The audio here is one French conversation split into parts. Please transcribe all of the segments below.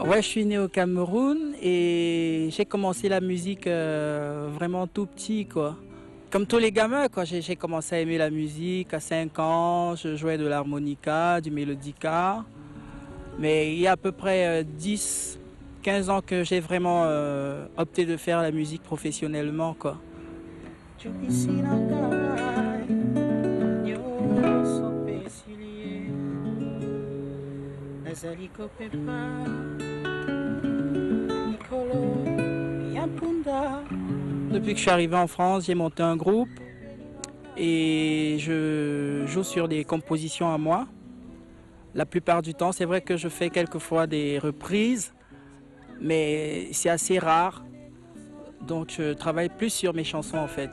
Ouais, je suis né au Cameroun et j'ai commencé la musique vraiment tout petit, quoi. Comme tous les gamins, quoi. J'ai commencé à aimer la musique à 5 ans. Je jouais de l'harmonica, du mélodica. Mais il y a à peu près 10, 15 ans que j'ai vraiment opté de faire la musique professionnellement, quoi. Depuis que je suis arrivé en France, j'ai monté un groupe et je joue sur des compositions à moi. La plupart du temps, c'est vrai que je fais quelquefois des reprises, mais c'est assez rare. Donc je travaille plus sur mes chansons en fait.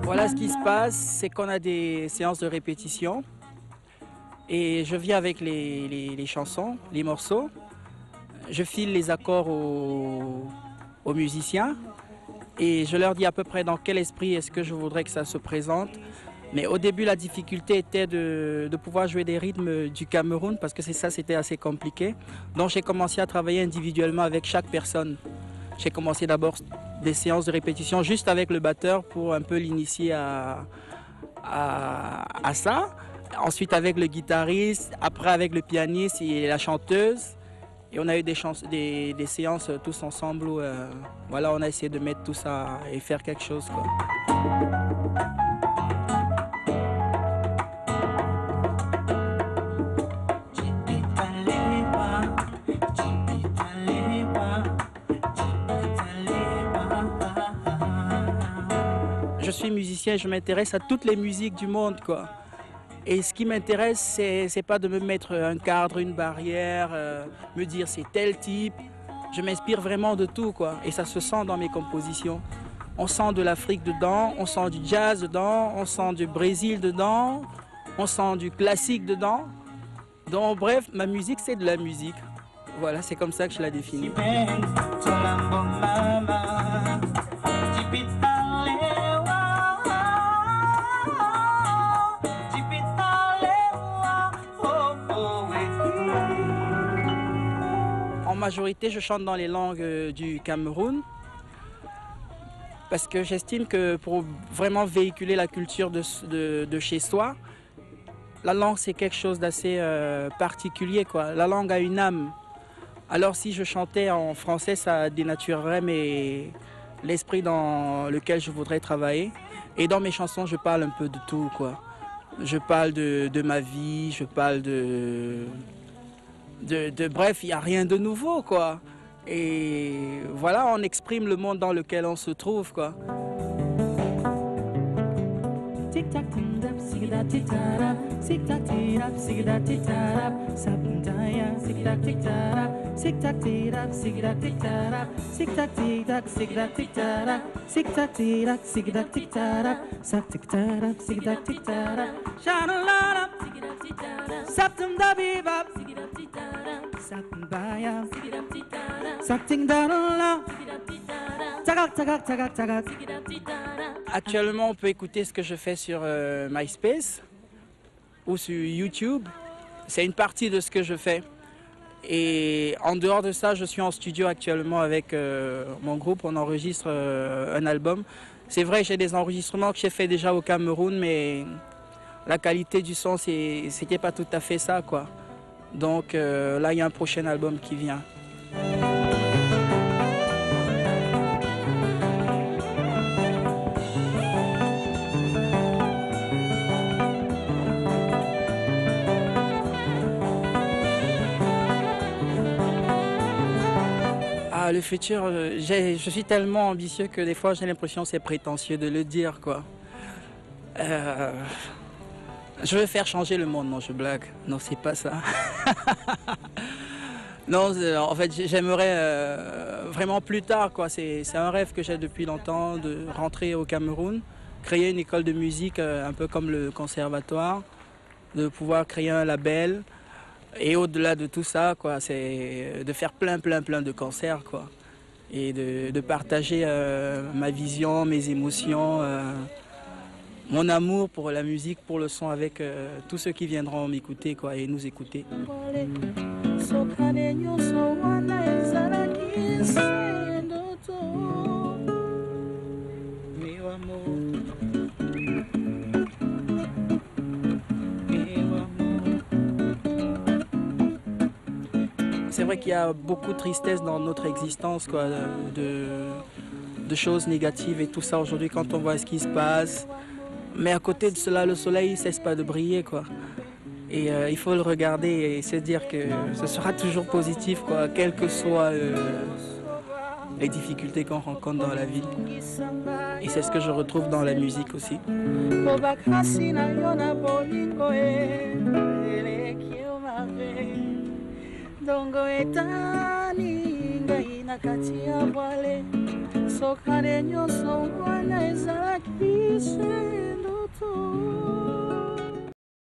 Voilà ce qui se passe, c'est qu'on a des séances de répétition et je viens avec les chansons, les morceaux. Je file les accords aux musiciens et je leur dis à peu près dans quel esprit est-ce que je voudrais que ça se présente. Mais au début, la difficulté était de pouvoir jouer des rythmes du Cameroun parce que c'était assez compliqué. Donc j'ai commencé à travailler individuellement avec chaque personne. J'ai commencé d'abord des séances de répétition juste avec le batteur pour un peu l'initier à ça. Ensuite avec le guitariste, après avec le pianiste et la chanteuse. Et on a eu des séances tous ensemble où voilà, on a essayé de mettre tout ça et faire quelque chose, quoi. Je suis musicien, je m'intéresse à toutes les musiques du monde, quoi. Et ce qui m'intéresse, c'est pas de me mettre un cadre, une barrière, me dire c'est tel type. Je m'inspire vraiment de tout, quoi. Et ça se sent dans mes compositions. On sent de l'Afrique dedans, on sent du jazz dedans, on sent du Brésil dedans, on sent du classique dedans. Donc bref, ma musique, c'est de la musique. Voilà, c'est comme ça que je la définis. En majorité, je chante dans les langues du Cameroun parce que j'estime que pour vraiment véhiculer la culture de chez soi, la langue c'est quelque chose d'assez particulier, quoi. La langue a une âme. Alors si je chantais en français, ça dénaturerait l'esprit dans lequel je voudrais travailler. Et dans mes chansons, je parle un peu de tout, quoi. Je parle de ma vie, je parle bref, il n'y a rien de nouveau, quoi. Et voilà, on exprime le monde dans lequel on se trouve, quoi. Actuellement, on peut écouter ce que je fais sur MySpace ou sur YouTube. C'est une partie de ce que je fais. Et en dehors de ça, je suis en studio actuellement avec mon groupe. On enregistre un album. C'est vrai, j'ai des enregistrements que j'ai fait déjà au Cameroun, mais la qualité du son, c'était pas tout à fait ça, quoi. Donc là, il y a un prochain album qui vient. Ah, le futur, je suis tellement ambitieux que des fois j'ai l'impression que c'est prétentieux de le dire, quoi. Je veux faire changer le monde, non, je blague. Non, c'est pas ça. Non, en fait, j'aimerais vraiment plus tard, quoi. C'est un rêve que j'ai depuis longtemps de rentrer au Cameroun, créer une école de musique un peu comme le conservatoire, de pouvoir créer un label. Et au-delà de tout ça, quoi, c'est de faire plein de concerts, quoi. Et de partager ma vision, mes émotions, mon amour pour la musique, pour le son avec tous ceux qui viendront m'écouter, quoi, et nous écouter. C'est vrai qu'il y a beaucoup de tristesse dans notre existence, quoi, de choses négatives et tout ça aujourd'hui quand on voit ce qui se passe. Mais à côté de cela, le soleil ne cesse pas de briller, quoi. Et il faut le regarder et se dire que ce sera toujours positif, quoi, quelles que soient les difficultés qu'on rencontre dans la vie. Et c'est ce que je retrouve dans la musique aussi. Dongo etani ngai na kati ya voile sokane nyonso wana ezalaki se ndoto.